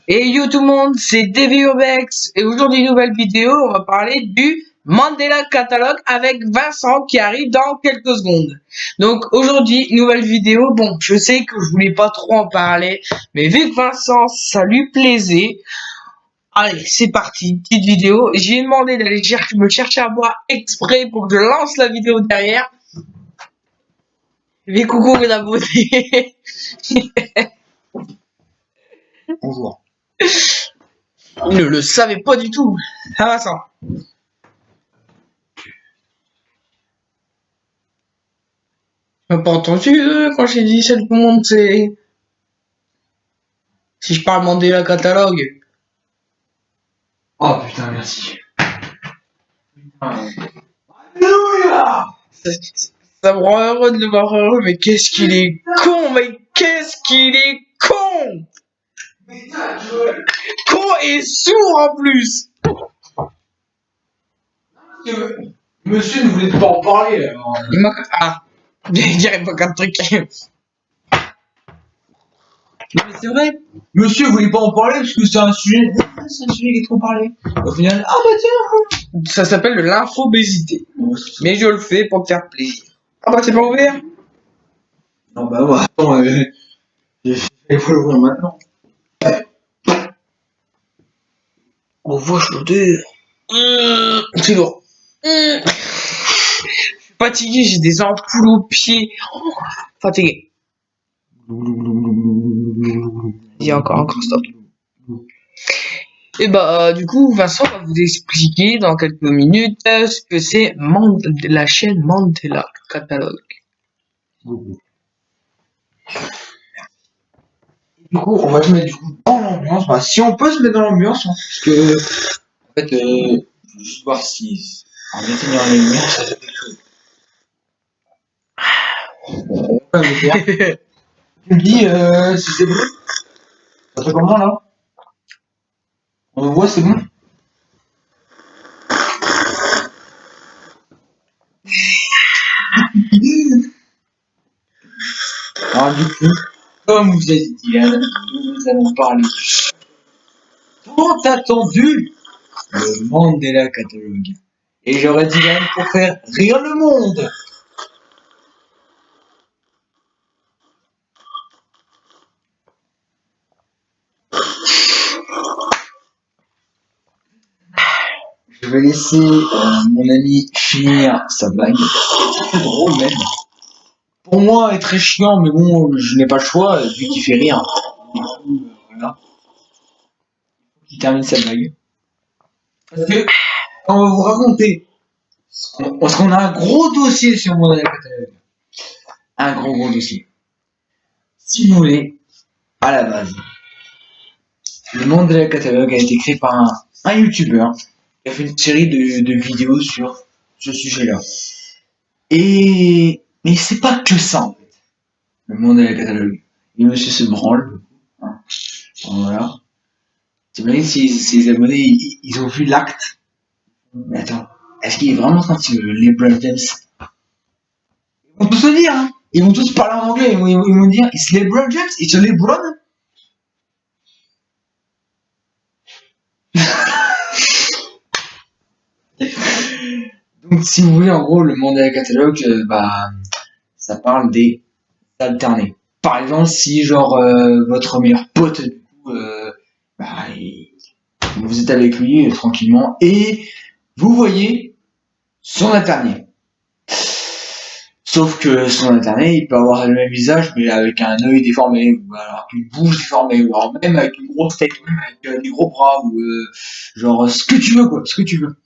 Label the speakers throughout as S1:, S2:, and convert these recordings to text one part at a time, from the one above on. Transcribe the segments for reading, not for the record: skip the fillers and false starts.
S1: Et yo tout le monde, c'est Davy Urbex et aujourd'hui nouvelle vidéo, on va parler du Mandela Catalogue avec Vincent qui arrive dans quelques secondes. Donc aujourd'hui nouvelle vidéo, bon je sais que je voulais pas trop en parler, mais vu que Vincent ça lui plaisait, allez c'est parti, petite vidéo. J'ai demandé d'aller me chercher à boire exprès pour que je lance la vidéo derrière. Mais coucou mes abonnés.
S2: Bonjour.
S1: Il ne le savait pas du tout. Ah Vincent. T'as pas entendu quand j'ai dit c'est tout le monde, c'est... Si je parle Mandela catalogue.
S2: Oh putain, merci. Alléluia.
S1: Ça me rend heureux de le voir heureux, mais qu'est-ce qu'il est con, mais qu'est-ce qu'il est con. Con et sourd en plus.
S2: Monsieur ne voulait pas en parler alors.
S1: Il m'a... Ah, il dirait pas qu'un truc. Non mais c'est vrai.
S2: Monsieur voulait pas en parler parce que c'est un sujet qui est trop parlé. Au final, ah bah tiens.
S1: Ça s'appelle de l'infobésité. Mais je le fais pour te faire plaisir. Ah bah c'est pas ouvert.
S2: Non bah ouais, attends, il faut l'ouvrir maintenant.
S1: On voit l'odeur. C'est lourd. Je suis fatigué, j'ai des ampoules aux pieds. Oh, fatigué. Il y a encore stop. Et bah du coup Vincent va vous expliquer dans quelques minutes ce que c'est la chaîne Mandela Catalogue.
S2: Du coup, on va se mettre du coup dans l'ambiance. Bah, si on peut se mettre dans l'ambiance, hein, parce que en fait, je veux juste voir si en éteignant les lumières, ça fait quelque chose. On va le faire. Tu me dis si c'est bon. Ça fait comment là? On le voit, c'est bon? Alors du coup, comme vous avez dit, nous allons parler du tant attendu le Mandela Catalogue. Et j'aurais dit Dylan pour faire rire le monde. Je vais laisser mon ami finir sa blague. C'est drôle même. Pour moi, elle est très chiant, mais bon, je n'ai pas le choix vu qu'il fait rire. Du coup, voilà. Il termine sa blague. Parce que on va vous raconter. Parce qu'on a un gros dossier sur Mandela Catalogue. Un gros dossier. Si vous voulez, à la base, le Mandela Catalogue a été créé par un youtubeur qui a fait une série de vidéos sur ce sujet-là. Mais c'est pas que ça en fait, le Mandela Catalogue. Et monsieur se branle. Hein. Voilà. T'imagines si ses abonnés ils ont vu l'acte. Mais attends, est-ce qu'il est vraiment sorti le LeBron James? Ils vont tous le dire, hein. Ils vont tous parler en anglais, ils vont dire it's LeBron James, it's a LeBron. Donc si vous voulez en gros le Mandela Catalogue, bah ça parle des alternés. Par exemple si genre votre meilleur pote du coup, bah, vous êtes avec lui tranquillement et vous voyez son alterné. Sauf que son alterné, il peut avoir le même visage, mais avec un œil déformé, ou alors une bouche déformée, ou alors même avec une grosse tête, même avec des gros bras, ou genre ce que tu veux, quoi, ce que tu veux.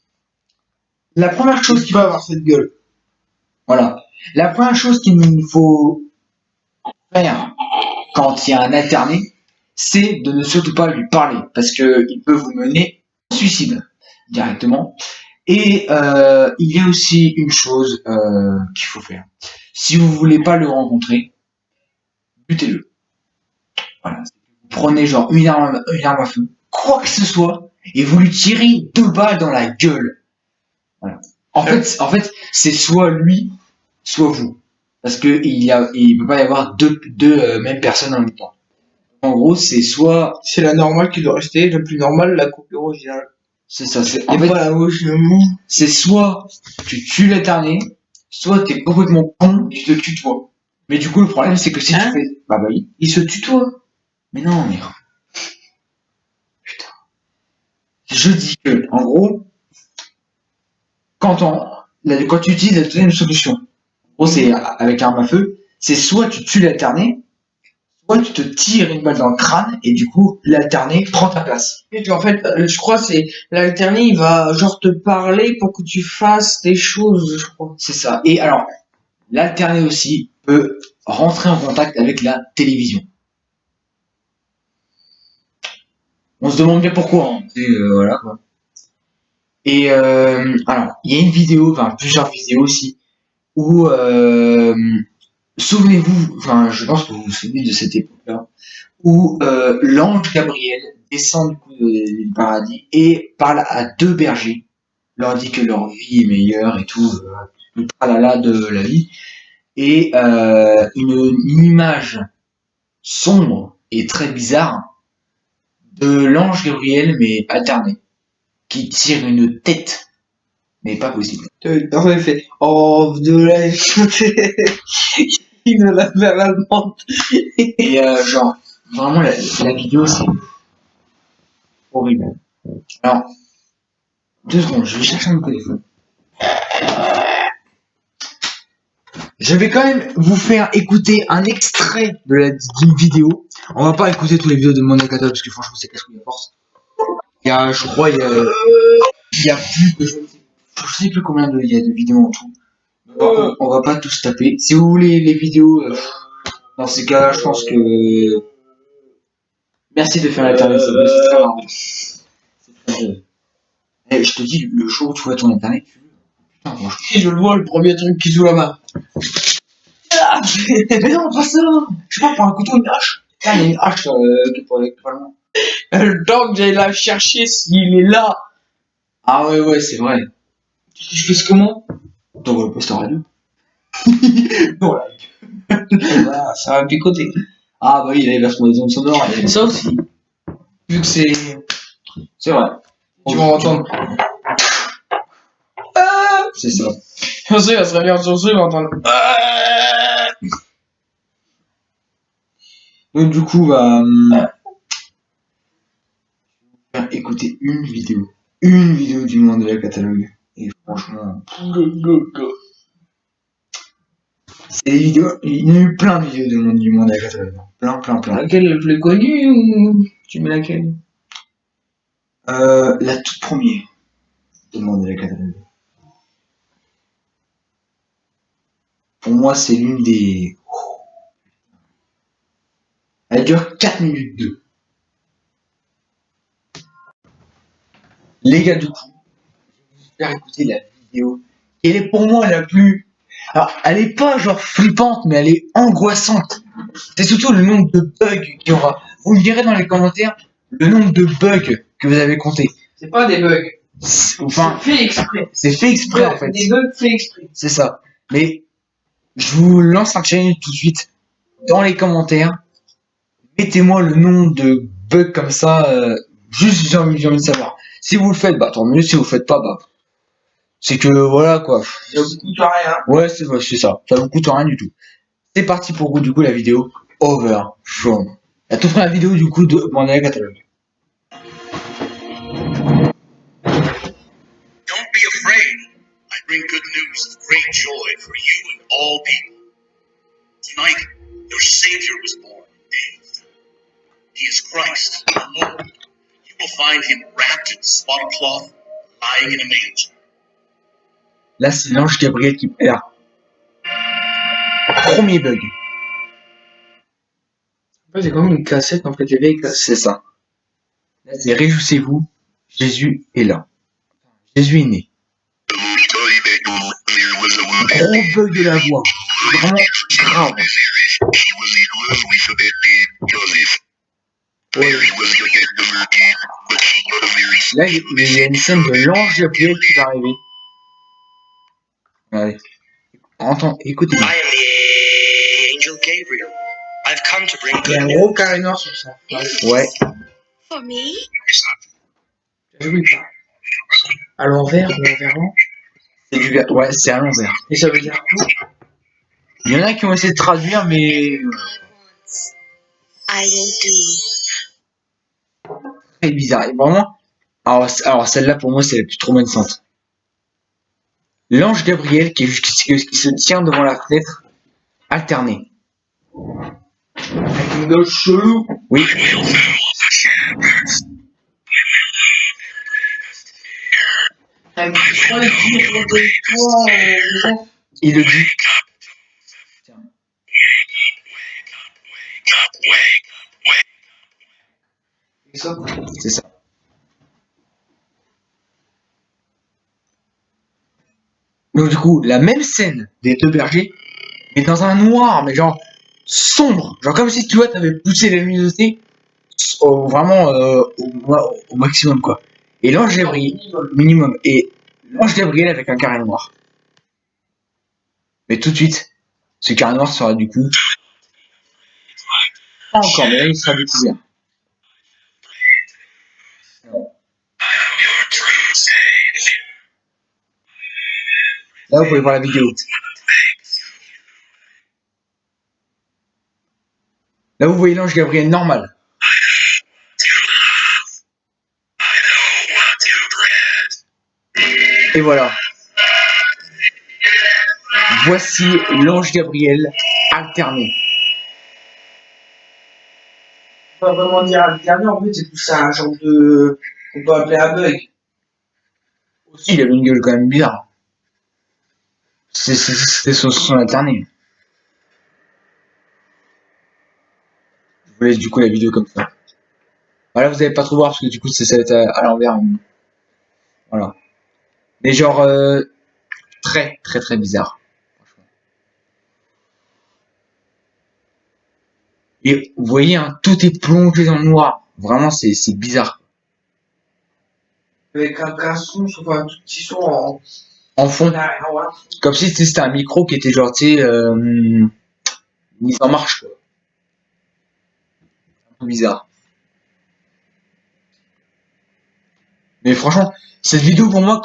S2: La première chose qu'il va avoir cette gueule. Voilà. La première chose qu'il faut faire quand il y a un alterné, c'est de ne surtout pas lui parler, parce que il peut vous mener au suicide directement. Et il y a aussi une chose qu'il faut faire. Si vous voulez pas le rencontrer, butez-le. Voilà. Vous prenez genre une arme à feu, quoi que ce soit, et vous lui tirez 2 balles dans la gueule. Voilà. En fait, c'est soit lui, soit vous. Parce que il peut pas y avoir deux mêmes personnes en même temps. En gros, c'est soit...
S1: C'est la normale qui doit rester, la plus normale, la copie originale.
S2: C'est ça, c'est...
S1: Et
S2: En fait,
S1: pas la moche,
S2: c'est soit tu tues l'éterné, soit t'es complètement con et tu te tutoies. Mais du coup, le problème, c'est que si
S1: Hein?
S2: tu fais... Bah oui.
S1: Il se tutoie.
S2: Mais non, mais... Putain. Je dis que, en gros, quand tu utilises la deuxième solution, en gros, c'est avec l'arme à feu, c'est soit tu tues l'alterné, soit tu te tires une balle dans le crâne et du coup, l'alterné prend ta place.
S1: Et puis, en fait, je crois que c'est l'alterné, il va genre te parler pour que tu fasses des choses, je crois.
S2: C'est ça. Et alors, l'alterné aussi peut rentrer en contact avec la télévision. On se demande bien pourquoi, hein. Voilà quoi. Et alors, il y a une vidéo, enfin plusieurs vidéos aussi, où souvenez-vous, enfin je pense que vous vous souvenez de cette époque-là, où l'ange Gabriel descend du coup du paradis et parle à deux bergers, leur dit que leur vie est meilleure et tout, le tralala de la vie, et une image sombre et très bizarre de l'ange Gabriel mais alterné, qui tire une tête, mais pas possible.
S1: Personne il fait oh de la il ne la vers l'allemande.
S2: Et genre, vraiment, la vidéo, c'est horrible. Alors, 2 secondes, je vais chercher mon téléphone. Je vais quand même vous faire écouter un extrait d'une vidéo. On va pas écouter toutes les vidéos de mon Catalogue parce que franchement, c'est casse-couille à force. Il y a, je crois, il y a plus de, je sais plus combien il y a de vidéos en tout. On va pas tous taper. Si vous voulez les vidéos, dans ces cas-là, je pense que merci de faire l'internet, c'est très marrant. C'est très... Eh, je te dis, le jour où tu vois ton internet, putain, moi,
S1: Si je le vois, le premier truc qui sous la main.
S2: ah mais non, pas ça. Je sais pas, prends un couteau, une hache. Là, il y a une hache qui est pas loin.
S1: Le temps que j'aille la chercher s'il est là.
S2: Ah ouais, ouais, c'est vrai.
S1: Je fais ce comment?
S2: Dans le poste radio. Non, là.
S1: Voilà, ça va picoter.
S2: Ah bah oui, il a versé des ondes sonores.
S1: Ça aussi. Vu que c'est.
S2: C'est vrai.
S1: Tu vas entendre.
S2: C'est ça.
S1: Je sais, ça serait bien sur ce, il va entendre.
S2: Donc du coup, bah, faire écouter une vidéo. Une vidéo du monde de la catalogue. Et franchement, c'est des vidéos. Il y a eu plein de vidéos du monde de la catalogue. Plein, plein, plein.
S1: Laquelle est la plus connue ou tu mets laquelle?
S2: La toute première du monde de la catalogue. Pour moi, c'est l'une des. Elle dure 4 minutes 2. Les gars, du coup, je vais vous faire écouter la vidéo. Elle est pour moi la plus. Alors, elle est pas genre flippante, mais elle est angoissante. C'est surtout le nombre de bugs qu'il y aura. Vous me direz dans les commentaires le nombre de bugs que vous avez compté.
S1: C'est pas des bugs.
S2: Enfin,
S1: c'est fait exprès.
S2: c'est fait exprès en fait.
S1: Des bugs faits exprès.
S2: C'est ça. Mais je vous lance un challenge tout de suite. Dans les commentaires, mettez-moi le nombre de bugs comme ça. Juste, j'ai envie de savoir. Si vous le faites, bah tant mieux. Si vous le faites pas, bah c'est que voilà quoi.
S1: Ça vous coûte rien.
S2: Ouais, c'est ça. Ça vous coûte rien du tout. C'est parti pour vous du coup la vidéo Over From. La toute première vidéo du coup de mon catalogue.
S3: Don't be afraid. I bring good news of great joy for you and all people. Tonight, your Savior was born indeed. He is Christ, the Lord. You will find him wrapped in swaddling cloth, lying in a manger.
S2: Là, c'est l'ange Gabriel qui perd. Premier bug.
S1: C'est comme une cassette en fait, des vieilles cassettes.
S2: C'est ça. Là, c'est réjouissez-vous, Jésus est là. Jésus est né. Gros bug de la voix. Vraiment grave. Ouais. Là, il y a une scène de l'ange Gabriel qui va arriver. Allez. Entends, écoutez.
S3: I am the angel Gabriel. I've come to bring
S1: Il y a
S3: good
S1: un
S3: news.
S1: gros carré noir sur ça.
S2: Ouais.
S4: For me?
S1: J'oublie pas. À l'envers ou envers.
S2: C'est du gars. Ouais, c'est à l'envers.
S1: Et ça veut dire quoi?
S2: Il y en a qui ont essayé de traduire, mais
S4: I will do.
S2: très bizarre. Et vraiment. Alors celle-là pour moi c'est la plus traumatisante. L'ange Gabriel qui se tient devant la fenêtre alternée.
S1: Avec une gauche chelou.
S2: Oui. Il le dit. C'est ça. Donc du coup, la même scène des deux bergers, mais dans un noir, mais genre sombre, genre comme si tu vois, t'avais poussé la luminosité vraiment au maximum quoi. Et l'ange Gabriel, minimum, et l'ange Gabriel avec un carré noir. Mais tout de suite, ce carré noir sera du coup pas encore, mais là il sera découvert. Là vous pouvez voir la vidéo. Là vous voyez l'ange Gabriel normal. Et voilà. Voici l'ange Gabriel alterné.
S1: On va vraiment dire alterné, en fait, c'est plus un genre de. On peut appeler un bug.
S2: Aussi, il avait une gueule quand même bizarre. C'était son alterné. Je vous laisse du coup la vidéo comme ça. Voilà, vous n'allez pas trop voir parce que du coup ça va être à l'envers. Voilà. Mais genre très très très bizarre. Et vous voyez, hein, tout est plongé dans le noir. Vraiment, c'est bizarre.
S1: Avec un garçon, enfin un tout petit son en.
S2: En fond,
S1: Ouais.
S2: comme si c'était un micro qui était genre, tu sais, mis en marche, quoi. Un peu bizarre. Mais franchement, cette vidéo pour moi,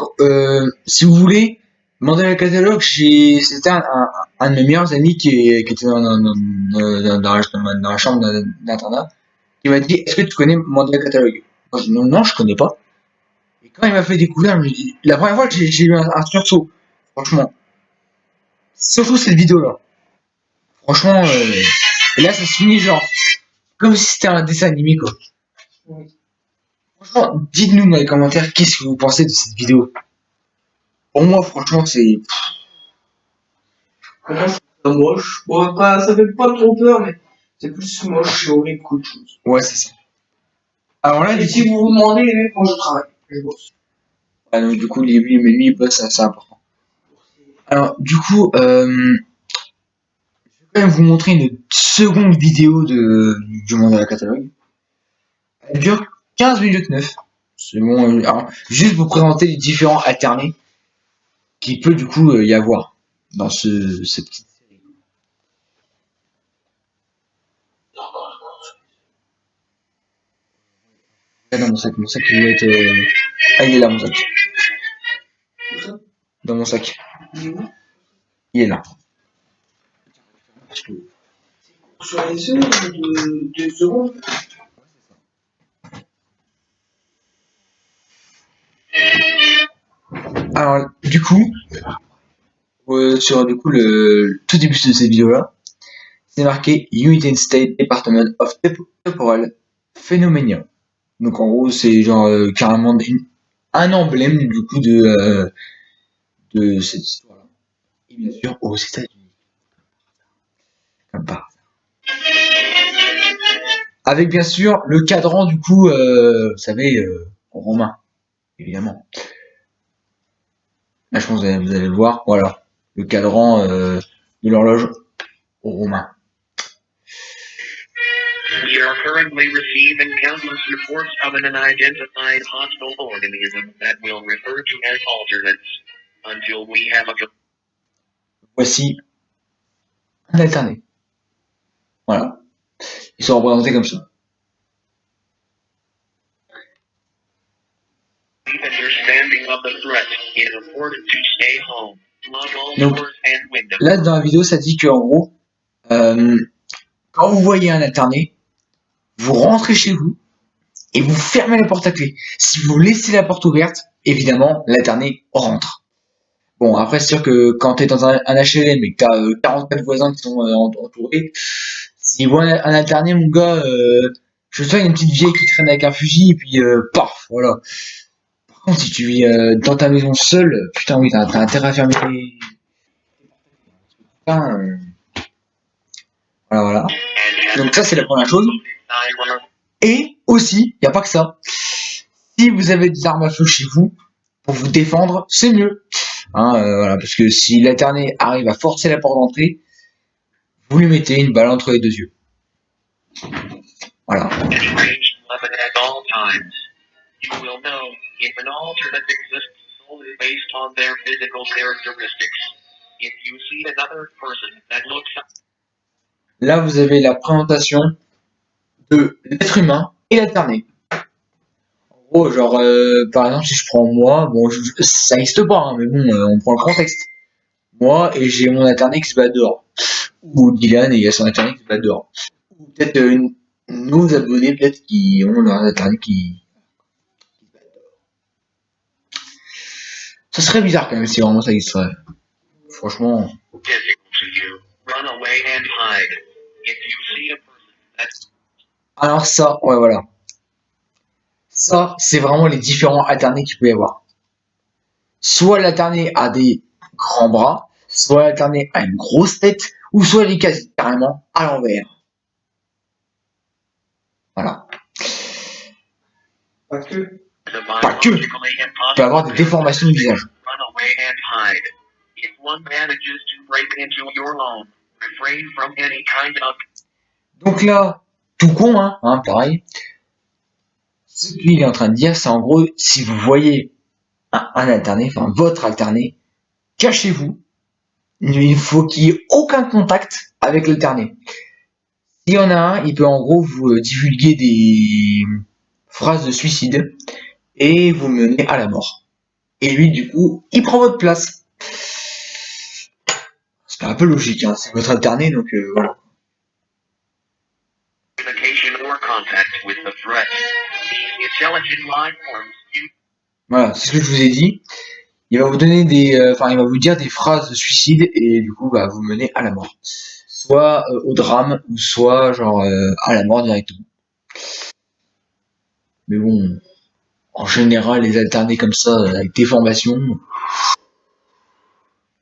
S2: si vous voulez, demandez le catalogue, c'était un de mes meilleurs amis qui était dans la chambre d'internat, qui m'a dit, est-ce que tu connais Mandela Catalogue? Moi, je dis, non, je connais pas. Et quand il m'a fait découvrir, la première fois que j'ai eu un sursaut, franchement. Surtout cette vidéo-là. Franchement, et là, ça se finit genre, comme si c'était un dessin animé, quoi. Franchement, dites-nous dans les commentaires qu'est-ce que vous pensez de cette vidéo. Pour moi, franchement, c'est...
S1: C'est moche. Bon, pas, ça fait pas trop peur, mais c'est plus moche et horrible qu'autre chose.
S2: Ouais, c'est ça. Alors là,
S1: Et si vous vous demandez, les mecs, moi je travaille. Je bosse.
S2: ah, donc, du coup, lui, il bosse, c'est important. Alors, du coup, je vais quand même vous montrer une seconde vidéo du Mandela Catalogue. Elle dure 15 minutes 9. C'est bon, alors, juste pour présenter les différents alternés qu'il peut du coup y avoir dans cette petite série. Là, dans mon sac il doit être... Ah, il est là mon sac. Dans mon sac. Il est là.
S1: Sur les secondes de secondes.
S2: Alors, du coup, sur du coup le tout début de cette vidéo-là, c'est marqué United States Department of Temporal Phenomena. Donc en gros, c'est genre carrément un emblème du coup de cette histoire-là. Et bien sûr, aux États-Unis. Comme par hasard. Avec bien sûr le cadran du coup, vous savez, romain, évidemment. Là, je pense que vous allez le voir, voilà, le cadran de l'horloge romain.
S3: We are currently receiving countless reports of an unidentified hostile organism that we'll refer to as alternates until we have a...
S2: Voici un alterné. Voilà. Ils sont représentés comme ça.
S3: Understanding of the threat, it is important to stay home. Lock all
S2: Donc,
S3: doors and windows.
S2: là, dans la vidéo, ça dit qu'en gros, quand vous voyez un alterné, vous rentrez chez vous et vous fermez la porte à clé. Si vous laissez la porte ouverte, évidemment, l'alterné rentre. Bon, après, c'est sûr que quand t'es dans un HLM et que t'as 44 voisins qui sont entourés, s'ils voient un alterné, mon gars, je sais, il y a une petite vieille qui traîne avec un fusil et puis paf, voilà. Par contre, si tu vis dans ta maison seule, putain, oui, t'as intérêt à fermer les... Putain, voilà. Donc ça, c'est la première chose. Et aussi, il n'y a pas que ça. Si vous avez des armes à feu chez vous, pour vous défendre, c'est mieux. Hein, voilà, parce que si l'alterné arrive à forcer la porte d'entrée, vous lui mettez une balle entre les deux yeux. Voilà. Là, vous avez la présentation de l'être humain et l'alterné. En gros, genre, par exemple, si je prends moi, bon, ça n'existe pas, hein, mais bon, on prend le contexte. Moi, et j'ai mon alterné qui se bat dehors. Ou Dylan et il y a son alterné qui se bat dehors. Ou peut-être nos abonnés, peut-être, qui ont leur alterné qui se bat dehors. Ça serait bizarre quand même si vraiment ça existerait. Franchement. Alors ça, ouais, voilà. Ça, c'est vraiment les différents alternés qu'il peut y avoir. Soit l'alterné a des grands bras, soit l'alterné a une grosse tête, ou soit il est quasi carrément à l'envers. Voilà.
S1: Pas que.
S2: Pas que. Il peut avoir des déformations du visage. Donc là, tout con, hein, pareil. Ce qu'il est en train de dire, c'est en gros, si vous voyez un alterné, enfin votre alterné, cachez-vous. Il faut qu'il n'y ait aucun contact avec l'alterné. S'il y en a un, il peut en gros vous divulguer des phrases de suicide et vous mener à la mort. Et lui, du coup, il prend votre place. C'est un peu logique, hein, c'est votre alterné, donc voilà. Voilà, c'est ce que je vous ai dit. Il va vous donner il va vous dire des phrases de suicide et du coup, vous mener à la mort. Soit au drame, ou soit genre à la mort directement. Mais bon, en général, les alternés comme ça, avec déformation,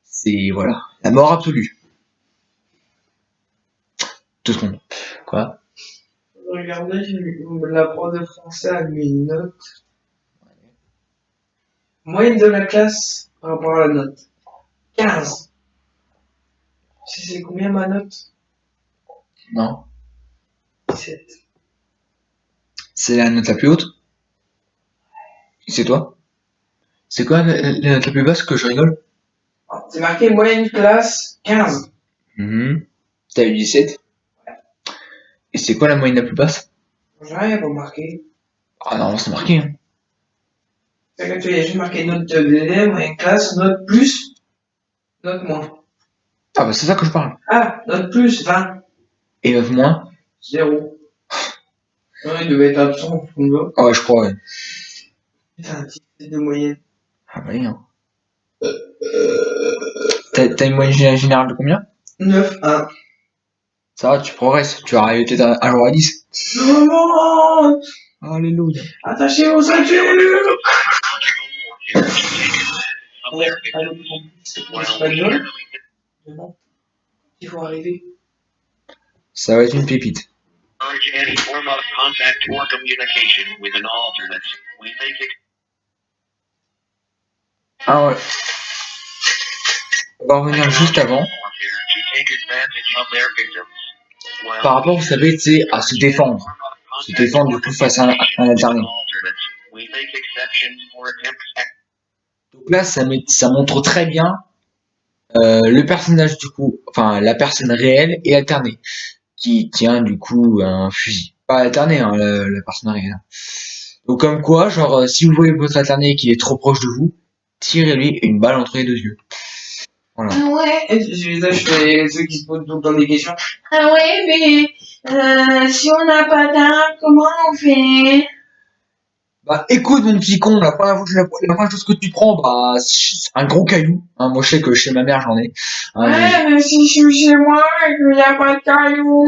S2: c'est voilà, la mort absolue. 2 secondes. Quoi?
S1: Regardez, la prof de français a mis une note. Moyenne de la classe par rapport à la note. 15. C'est combien ma note?
S2: Non.
S1: 17.
S2: C'est la note la plus haute? C'est toi? C'est quoi la note la plus basse que je rigole?
S1: C'est marqué moyenne classe 15.
S2: T'as eu 17? Et c'est quoi la moyenne la plus basse?
S1: J'ai rien pas marqué.
S2: Ah non, c'est marqué. Hein.
S1: C'est que tu as juste marqué note d'élève, moyenne classe, note plus, note moins.
S2: Ah bah c'est ça que je parle.
S1: Ah, note plus, 20.
S2: Et note moins? 0.
S1: Ouais, il devait être absent, on va.
S2: Ah ouais, je crois, ouais.
S1: Putain, 17 de moyenne.
S2: Ah bah oui, hein. T'as une moyenne générale de combien?
S1: 9, 1.
S2: Ça va, tu progresses. Tu vas arriver peut-être un jour à 10.
S1: Non!
S2: Alléluia.
S1: Attachez vos ceintures! Espagnol? Il faut arriver.
S2: Ça va être une pépite. Ah ouais. On va revenir juste avant. Par rapport, vous savez, tu sais, à se défendre. Se défendre du coup face à un alterné. Donc là, ça montre très bien le personnage du coup, enfin la personne réelle et alternée. qui tient du coup un fusil. Pas alterné, hein, le partenariat. Là. Donc comme quoi, genre, si vous voyez votre alterné qui est trop proche de vous, tirez-lui une balle entre les deux yeux. Voilà.
S1: Ah ouais, je fais ceux qui se posent tout le temps des questions. Ah ouais, mais si on n'a pas d'arme, comment on fait?
S2: Bah écoute mon petit con, la première chose que tu prends, bah c'est un gros caillou. Hein, moi je sais que chez ma mère j'en ai. Hein,
S1: Ouais, mais si je suis chez moi et qu'il n'y a pas de caillou.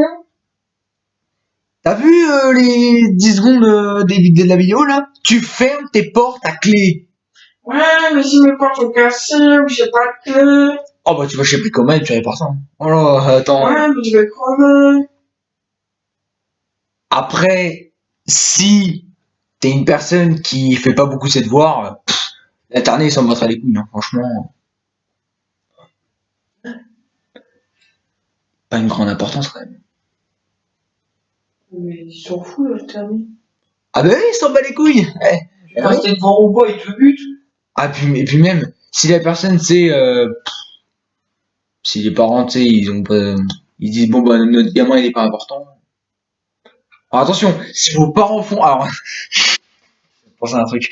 S2: T'as vu les 10 secondes de la vidéo là? Tu fermes tes portes à clé.
S1: Ouais, mais si mes portes sont cassées ou j'ai pas de clé.
S2: Oh bah tu vas chez Plicoma et tu répares ça. Hein. Oh là, attends.
S1: Ouais, mais je vais crever.
S2: Après, si t'es une personne qui fait pas beaucoup ses devoirs, l'internet il s'en battra les couilles, hein, franchement. Pas une grande importance quand même.
S1: Mais ils s'en foutent, le terminé.
S2: Ah bah oui, il s'en bat les couilles.
S1: Tu passes tes devoirs au bois, ils te butent.
S2: Ah puis, et puis même, si la personne c'est si les parents, tu sais, ils ont pas, ils disent bon bah notre gamin il est pas important. Alors attention, si vos parents font, alors, je pense à un truc.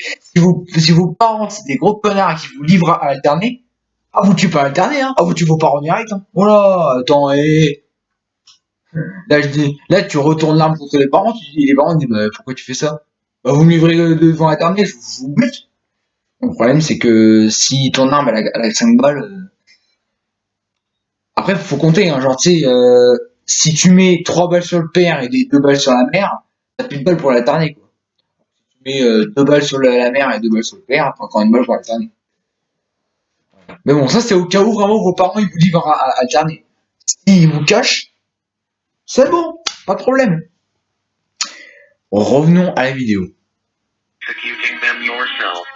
S2: Si vos parents c'est des gros connards qui vous livrent à alterner, ah vous tuez pas à alterner, hein. Ah vous tuez vos parents direct, hein. Voilà, attends, là je dis, là tu retournes l'arme contre les parents, les parents disent bah pourquoi tu fais ça? Bah vous me livrez devant alterner, je vous bute. Le problème c'est que si ton arme elle a 5 balles, après faut compter, hein, genre tu sais. Si tu mets 3 balles sur le père et des 2 balles sur la mère, t'as plus de balles pour l'alterner, quoi. Si tu mets 2 balles sur la mère et 2 balles sur le père, t'as encore une balle pour l'alterner. Mais bon, ça c'est au cas où vraiment vos parents ils vous livrent à alterner. S'ils vous cachent, c'est bon, pas de problème. Revenons à la vidéo.
S3: Executing them yourself.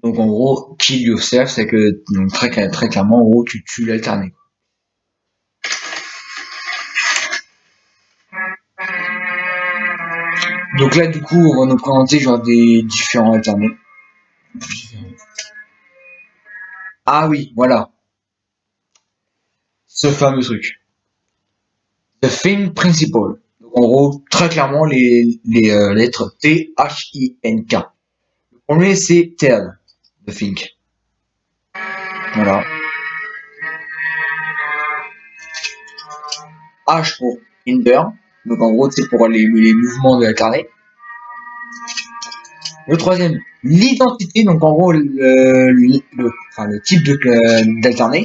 S2: Donc en gros, kill yourself, c'est que donc, très clairement, en gros, tu tues l'alterné. Donc là, du coup, on va nous présenter genre des différents alternés. Ah oui, voilà. Ce fameux truc. The Think Principle. Donc, en gros, très clairement, les lettres T, H, I, N, K. Le premier, c'est Tell, The Think. Voilà. H pour Hinder. Donc, en gros, c'est pour les mouvements de l'alterné. Le troisième, l'identité. Donc, en gros, le type d'alterné.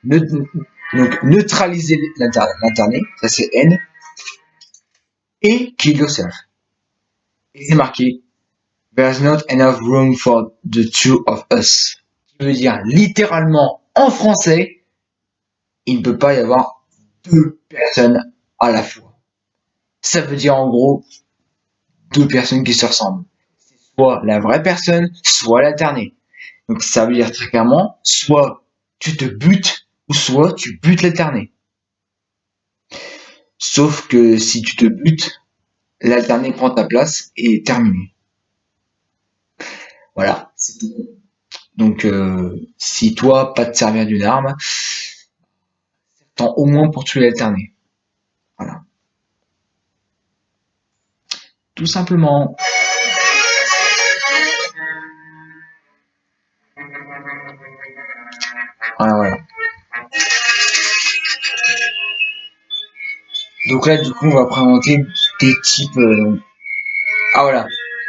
S2: Donc, neutraliser l'alterné. Ça, c'est N. Et kill yourself. Et c'est marqué There's not enough room for the two of us. Qui veut dire littéralement en français, il ne peut pas y avoir deux personnes à la fois. Ça veut dire en gros deux personnes qui se ressemblent. C'est soit la vraie personne, soit l'alterné. Donc ça veut dire très clairement, soit tu te butes, ou soit tu butes l'alterné. Sauf que si tu te butes, l'alterné prend ta place et terminé. Voilà, c'est tout. Donc, si toi, pas te servir d'une arme, t'en au moins pour tuer l'alterné. Voilà. Tout simplement. Voilà, voilà. Donc là, du coup, on va présenter des types. Ah voilà.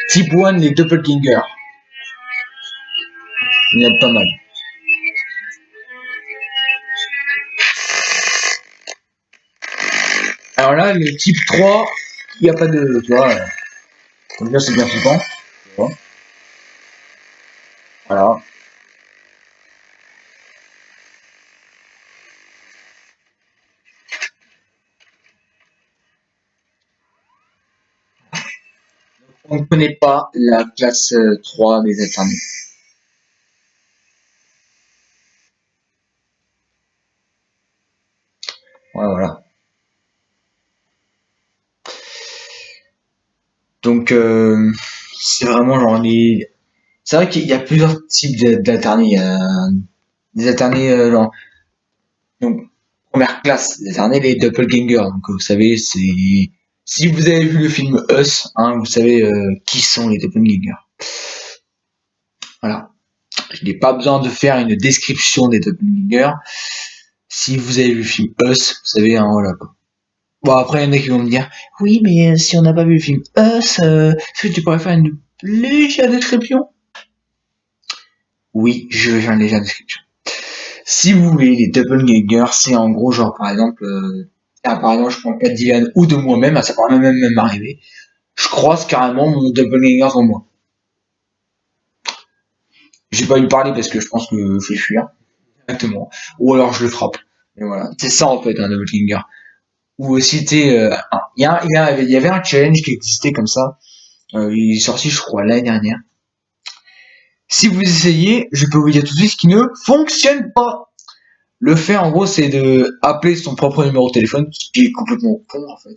S2: Type 1, les doppelgangers. Il y en a pas mal. Alors là, le type 3, il n'y a pas de. Tu vois, comme ça, c'est bien flippant. Tu vois. Voilà. On ne connaît pas la classe 3 des alternés. Voilà, voilà. Donc, c'est vraiment genre les. C'est vrai qu'il y a plusieurs types d'alternés. Il y a des alternés genre. Donc, première classe décernée les doppelgangers. Donc vous savez, c'est si vous avez vu le film Us, hein, vous savez qui sont les doppelgangers. Voilà. Je n'ai pas besoin de faire une description des doppelgangers. Si vous avez vu le film Us, vous savez, hein, voilà quoi. Bon, après, il y en a qui vont me dire, oui, mais si on n'a pas vu le film Us, est-ce que tu pourrais faire une légère description? Oui, je vais faire une légère description. Si vous voulez, les doppelgangers, c'est en gros, genre, par exemple, je prends le cas de Dylan ou de moi-même, ça pourrait même m'arriver. Je croise carrément mon doppelganger en moi. J'ai pas eu parler parce que je pense que je vais fuir. Exactement. Ou alors je le frappe. Et voilà. C'est ça, en fait, un doppelganger. Ou aussi, tu sais, il y avait un challenge qui existait comme ça. Il est sorti, je crois, l'année dernière. Si vous essayez, je peux vous dire tout de suite ce qui ne fonctionne pas. Le fait, en gros, c'est de appeler son propre numéro de téléphone, ce qui est complètement con, en fait.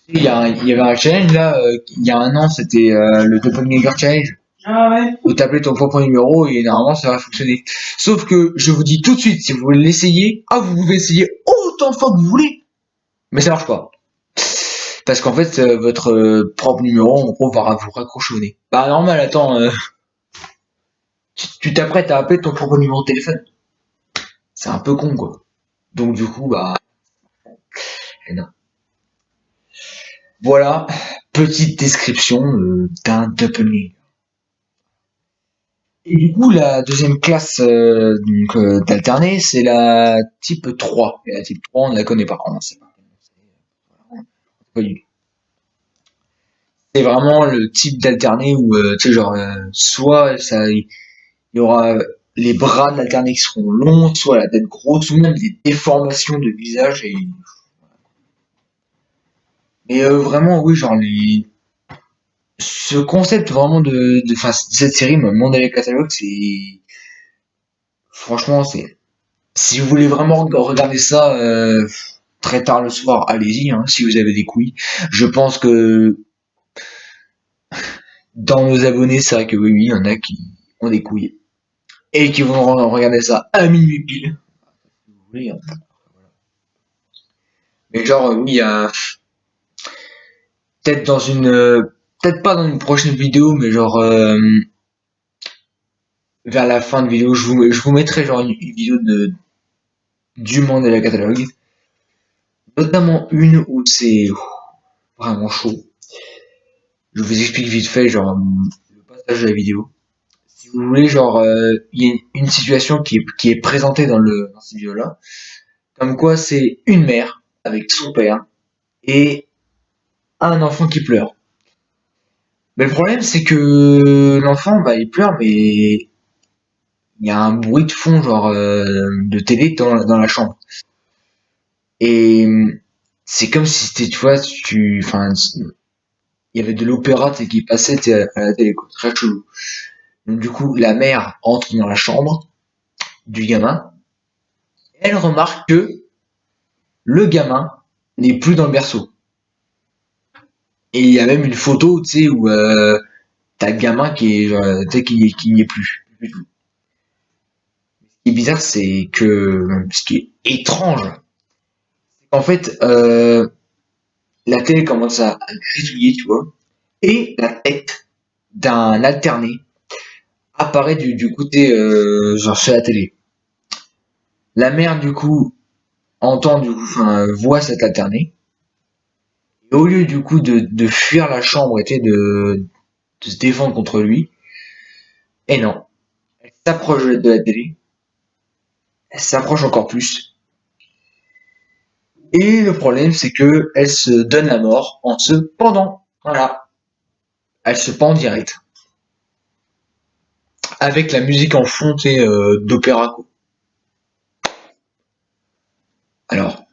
S2: Il y avait un challenge, là, il y a un an, c'était le Doppelganger Challenge.
S1: Ah ouais.
S2: Où t'appelais ton propre numéro et normalement, ça va fonctionner. Sauf que, je vous dis tout de suite, si vous voulez l'essayer, vous pouvez essayer autant de fois que vous voulez. Mais ça marche pas. Parce qu'en fait, votre propre numéro, en gros, va vous raccrocher au nez. Bah, normal, attends, tu t'apprêtes à appeler ton propre numéro de téléphone. C'est un peu con, quoi. Donc, du coup, bah, non. Voilà, petite description d'un doppelganger. Et du coup, la deuxième classe d'alterné, c'est la type 3. Et la type 3, on ne la connaît pas. On sait pas du tout. C'est vraiment le type d'alterné où, tu sais, genre, soit il y aura les bras de l'alterné qui seront longs, soit la tête grosse, ou même des déformations de visage. Mais vraiment, oui, genre, ce concept vraiment de cette série, Mandela Catalogue, c'est franchement, si vous voulez vraiment regarder ça très tard le soir, allez-y, hein, si vous avez des couilles. Je pense que dans nos abonnés, c'est vrai que oui, il y en a qui ont des couilles et qui vont regarder ça à minuit pile. Oui, hein. Mais genre, oui, peut-être peut-être pas dans une prochaine vidéo, mais genre vers la fin de vidéo, je vous mettrai genre une vidéo du Mandela Catalogue. Notamment une où c'est vraiment chaud. Je vous explique vite fait, genre, le passage de la vidéo. Si vous voulez, genre, il y a une situation qui est présentée dans cette vidéo-là. Comme quoi, c'est une mère avec son père et un enfant qui pleure. Mais le problème, c'est que l'enfant, bah, il pleure, mais il y a un bruit de fond, genre, de télé dans la chambre. Et c'est comme si c'était, tu vois, il y avait de l'opéra qui passait à la télé, quoi. Très chelou. Donc du coup, la mère entre dans la chambre du gamin. Elle remarque que le gamin n'est plus dans le berceau. Et il y a même une photo, tu sais, où t'as le gamin qui est, qui n'y est plus. Ce qui est bizarre, c'est que, ce qui est étrange, c'est qu'en fait, la télé commence à grisouiller, tu vois, et la tête d'un alterné apparaît du côté, genre sur la télé. La mère, du coup, voit cet alterné. Et au lieu, du coup, de fuir la chambre et de se défendre contre lui, et non. Elle s'approche de la télé. Elle s'approche encore plus. Et le problème, c'est que elle se donne la mort en se pendant. Voilà. Elle se pend direct. Avec la musique en fond, d'opéra, quoi. Alors,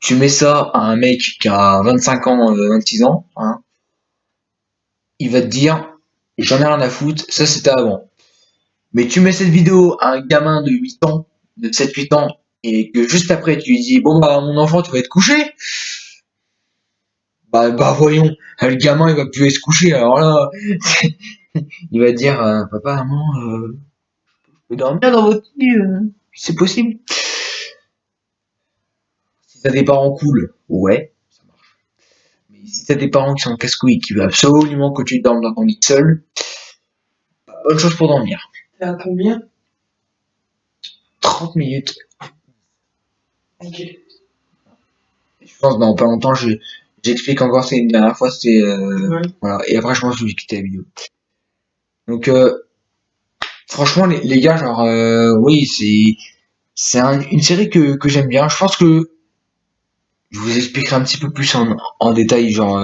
S2: tu mets ça à un mec qui a 25 ans, 26 ans, hein, il va te dire, j'en ai rien à foutre, ça c'était avant. Mais tu mets cette vidéo à un gamin de 8 ans, de 7-8 ans, et que juste après tu lui dis, bon bah mon enfant tu vas être couché, bah voyons, le gamin il va plus aller se coucher, alors là, il va dire, papa, maman, je peux dormir dans votre lit, c'est possible. Si t'as des parents cool, ouais, ça marche. Mais si t'as des parents qui sont casse-couilles, qui veulent absolument que tu dormes dans ton lit seul, bonne chose pour dormir.
S1: T'es à combien?
S2: 30 minutes.
S1: Ok.
S2: Je pense dans pas longtemps, j'explique encore, c'est une dernière fois, c'est
S1: Ouais.
S2: voilà. Et après, je pense que je vais quitter la vidéo. Donc, franchement, les gars, genre, oui, c'est une série que j'aime bien. Je pense que je vous expliquerai un petit peu plus en détail, genre,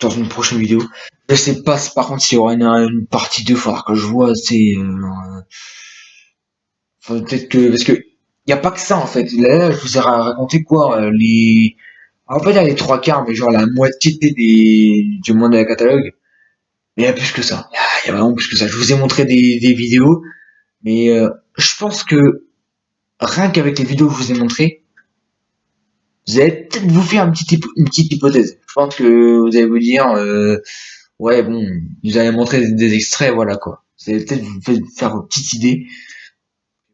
S2: dans une prochaine vidéo. Je sais pas, par contre, s'il y aura une partie 2, faudra que je vois, peut-être que, parce que, y a pas que ça, en fait. Là, je vous ai raconté quoi, on va pas dire les trois quarts, mais genre la moitié du monde de la catalogue. Mais il y a plus que ça. Il y a vraiment plus que ça. Je vous ai montré des vidéos, mais je pense que rien qu'avec les vidéos que je vous ai montrées, vous allez peut-être vous faire une petite hypothèse. Je pense que vous allez vous dire, ouais, bon, vous allez montrer des extraits, voilà quoi. Vous allez peut-être vous faire vos petites idées.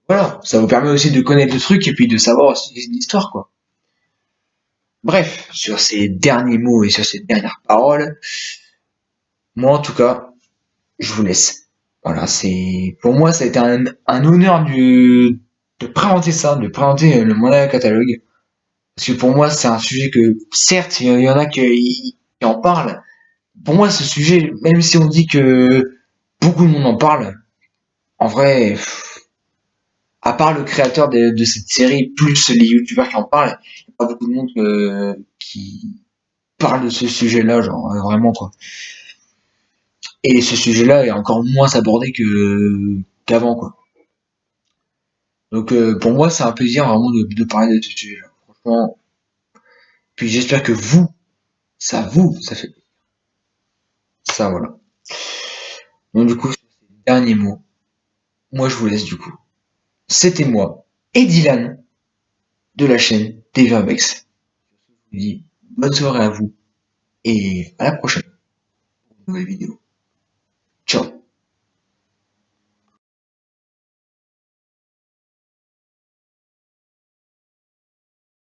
S2: Voilà, ça vous permet aussi de connaître le truc et puis de savoir aussi l'histoire, quoi. Bref, sur ces derniers mots et sur ces dernières paroles, moi en tout cas, je vous laisse. Voilà, pour moi, ça a été un honneur de présenter ça, de présenter le Mondial Catalogue. Parce que pour moi, c'est un sujet que, certes, il y en a qui en parlent. Pour moi, ce sujet, même si on dit que beaucoup de monde en parle, en vrai, à part le créateur de cette série, plus les youtubeurs qui en parlent, il n'y a pas beaucoup de monde qui parle de ce sujet-là, genre, vraiment, quoi. Et ce sujet-là est encore moins abordé qu'avant, quoi. Donc, pour moi, c'est un plaisir vraiment de parler de ce sujet-là. Franchement. Puis j'espère que ça fait ça, voilà. Donc, du coup, dernier mot. Moi, je vous laisse, du coup. C'était moi et Dylan de la chaîne TV Invex. Je vous dis bonne soirée à vous et à la prochaine pour une nouvelle vidéo.